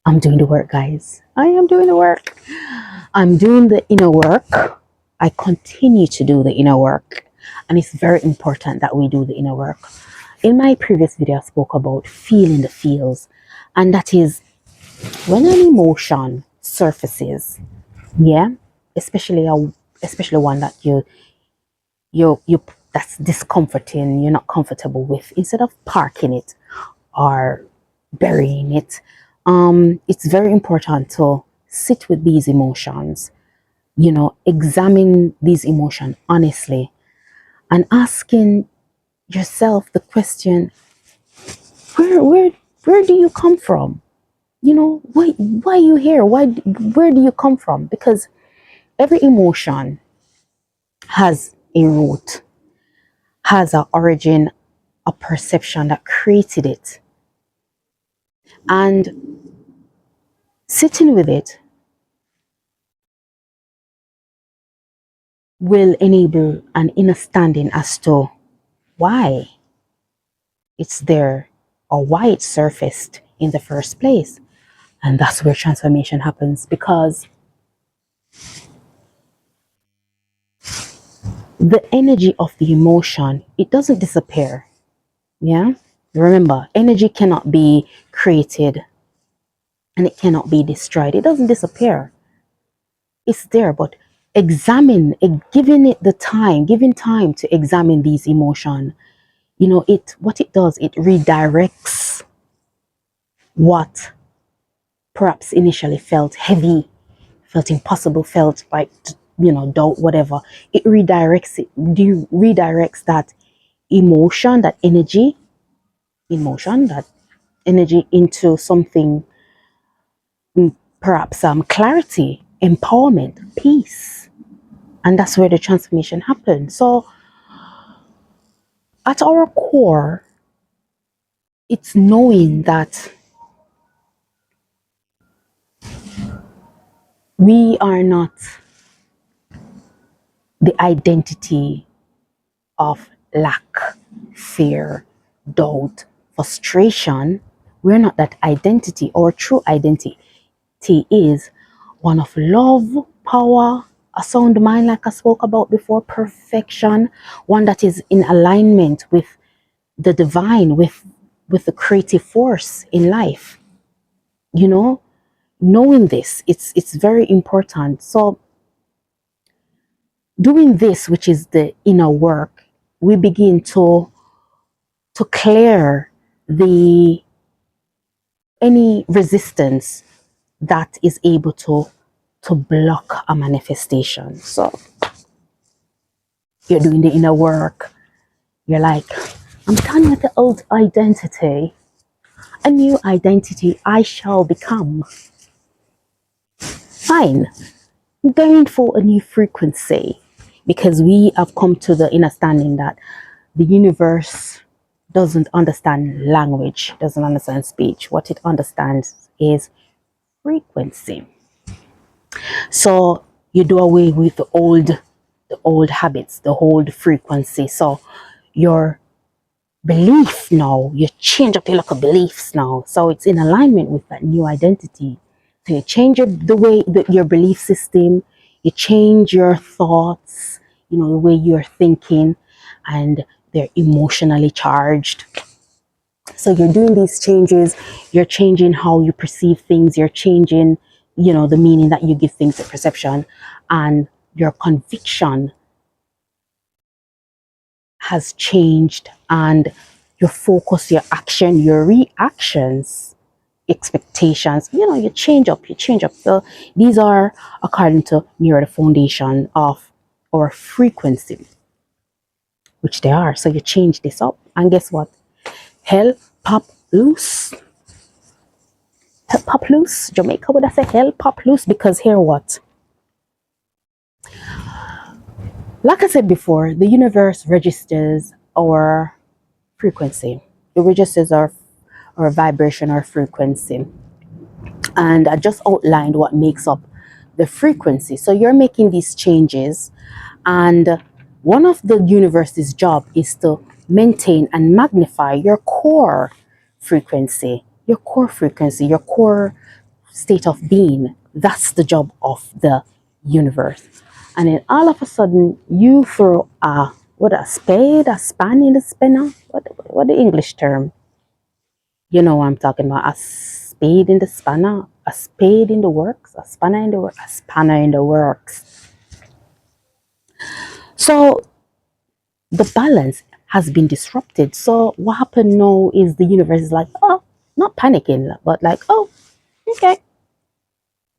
I'm doing the work, guys. I am doing the work. I'm doing the inner work. I continue to do the inner work. And it's very important that we do the inner work. In my previous video, I spoke about feeling the feels. And that is when an emotion surfaces, yeah, especially especially one that you that's discomforting, you're not comfortable with, instead of parking it or burying it, it's very important to sit with these emotions, examine these emotions honestly and asking yourself the question, where where where do you come from? Why are you here? Where do you come from? Because every emotion has a root, has an origin, a perception that created it. And sitting with it will enable an understanding as to why it's there or why it surfaced in the first place. And that's where transformation happens, because the energy of the emotion, it doesn't disappear. Yeah. Remember, energy cannot be created and it cannot be destroyed. It doesn't disappear. It's there, but giving it the time, giving time to examine these emotions, what it does, it redirects what perhaps initially felt heavy, felt impossible, felt like, doubt, whatever. It redirects that emotion, that energy into something, perhaps clarity, empowerment, peace. And that's where the transformation happens. So at our core, it's knowing that we are not the identity of lack, fear, doubt, frustration. We're not that identity. Our true identity is one of love, power, a sound mind, like I spoke about before, perfection, one that is in alignment with the divine, with the creative force in life. Knowing this, it's very important. So doing this, which is the inner work, we begin to clear the any resistance that is able to block a manifestation. So you're doing the inner work, you're like, I'm done with the old identity, a new identity I shall become. Fine, I'm going for a new frequency, because we have come to the understanding that the universe doesn't understand language, doesn't understand speech. What it understands is frequency. So you do away with the old habits, the old frequency. So your belief now, you change up your local beliefs now. So it's in alignment with that new identity. So you change your belief system, you change your thoughts, the way you're thinking, and they're emotionally charged. So you're doing these changes, you're changing how you perceive things, you're changing, the meaning that you give things, the perception, and your conviction has changed, and your focus, your action, your reactions, expectations, you change up. So these are according to neuro, the foundation of our frequency, which they are. So you change this up, and guess what? Hell pop loose. Hell pop loose. Jamaica would have said hell pop loose, because here what? Like I said before, the universe registers our frequency. It registers our vibration, our frequency. And I just outlined what makes up the frequency. So you're making these changes, and one of the universe's job is to maintain and magnify your core frequency, your core state of being. That's the job of the universe. And then all of a sudden, you throw a spade, a span in the spinner. What the English term? You know what I'm talking about? A spade in the spanner, a spade in the works, a spanner in the works, a spanner in the works. So the balance has been disrupted. So what happened now is the universe is like, oh, not panicking, but like, oh, okay,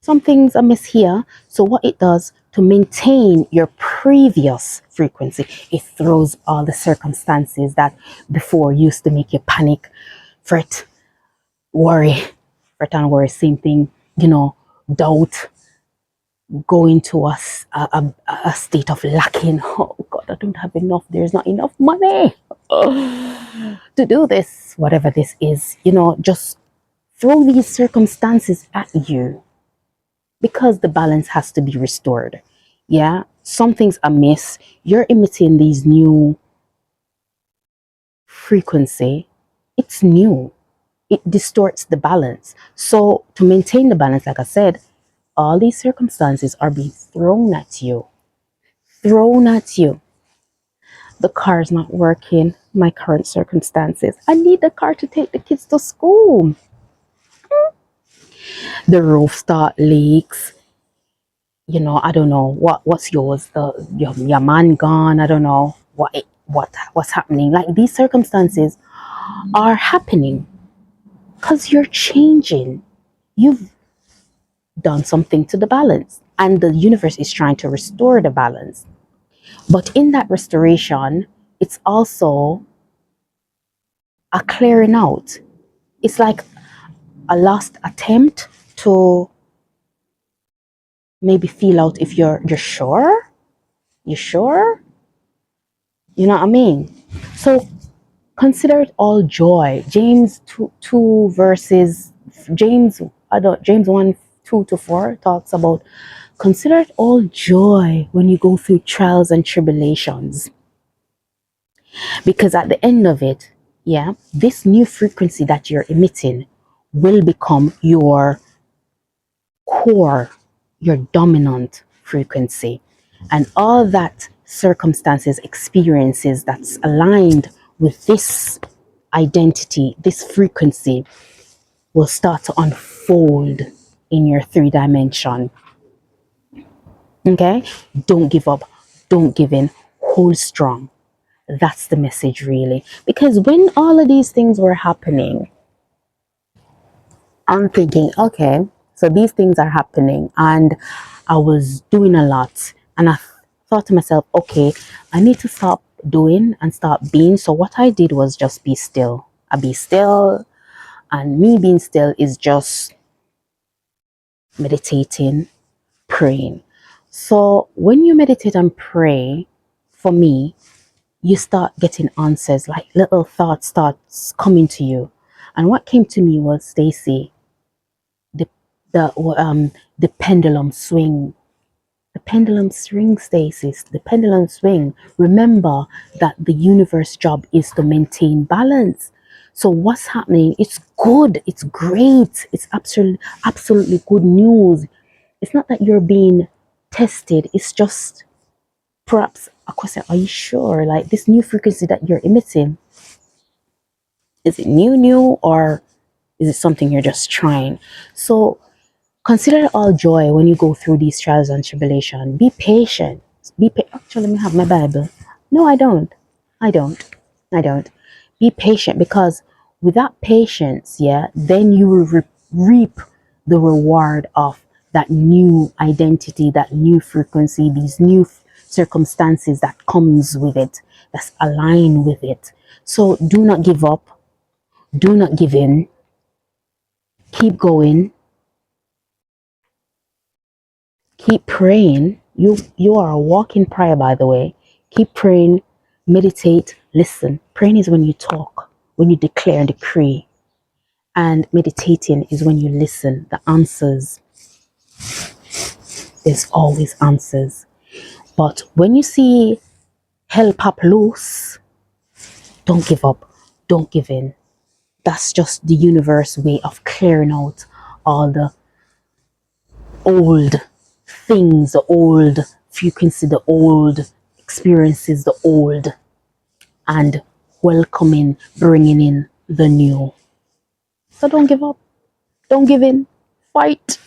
something's amiss here. So what it does to maintain your previous frequency, it throws all the circumstances that before used to make you panic, fret, worry, fret and worry, same thing, doubt, go into a state of lacking. Oh God, I don't have enough. There's not enough money to do this, whatever this is. Just throw these circumstances at you because the balance has to be restored. Yeah, something's amiss. You're emitting these new frequency. It's new. It distorts the balance. So to maintain the balance, like I said, all these circumstances are being thrown at you. Thrown at you. The car's not working. My current circumstances. I need the car to take the kids to school. The roof start leaks. I don't know what's yours. Your man gone. I don't know what's happening. Like these circumstances are happening because you're changing. You've done something to the balance, and the universe is trying to restore the balance. But in that restoration, it's also a clearing out. It's like a last attempt to maybe feel out if you're sure. You sure? You know what I mean? So consider it all joy. James 2 verses James I don't James 1 2 to 4 talks about consider it all joy when you go through trials and tribulations. Because at the end of it, yeah, this new frequency that you're emitting will become your core, your dominant frequency. And all that circumstances, experiences that's aligned with this identity, this frequency will start to unfold in your 3 dimension. Okay? Don't give up. Don't give in. Hold strong. That's the message, really. Because when all of these things were happening, I'm thinking, okay, so these things are happening, and I was doing a lot, and I thought to myself, okay, I need to stop doing and start being. So what I did was just be still. I be still, and me being still is just meditating, praying. So when you meditate and pray, for me, you start getting answers, like little thoughts starts coming to you. And what came to me was, Stacy, the the pendulum swing. The pendulum swing, Stacy. The pendulum swing. Remember that the universe job is to maintain balance. So what's happening? It's good. It's great. It's absolutely good news. It's not that you're being tested. It's just perhaps a question. Are you sure? Like this new frequency that you're emitting, is it new, or is it something you're just trying? So consider it all joy when you go through these trials and tribulation. Be patient. Actually, let me have my Bible. No, I don't. I don't. I don't. Be patient, because without patience, yeah, then you will reap the reward of that new identity, that new frequency, these new circumstances that comes with it, that's aligned with it. So do not give up. Do not give in. Keep going. Keep praying. You are a walking prayer, by the way. Keep praying, meditate, listen. Praying is when you talk, when you declare and decree. And meditating is when you listen. The answers, there's always answers. But when you see hell pop loose, don't give up. Don't give in. That's just the universe way of clearing out all the old things, the old frequency, the old experiences, the old, and welcoming, bringing in the new. So don't give up, don't give in, fight,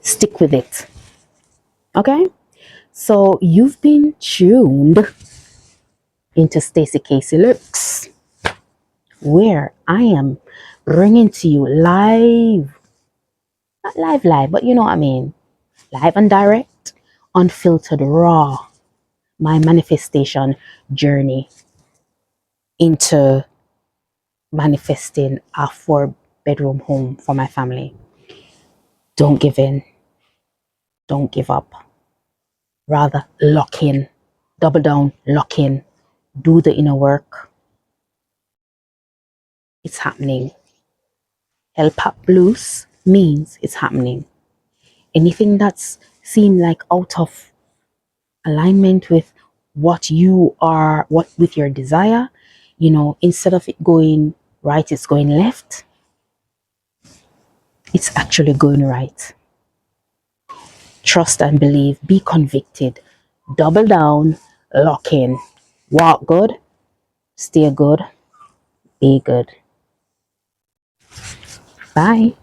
stick with it. Okay? So you've been tuned into Stacey Casey Looks, where I am bringing to you live, not live, but you know what I mean, live and direct, unfiltered, raw, my manifestation journey into manifesting a 4-bedroom home for my family. Don't give in, don't give up. Rather, lock in, double down, lock in, do the inner work. It's happening. El Pap Blues means it's happening. Anything that's seemed like out of alignment with what you are, what with your desire, instead of it going right, it's going left. It's actually going right. Trust and believe, be convicted, double down, lock in, walk good, stay good, be good. Bye.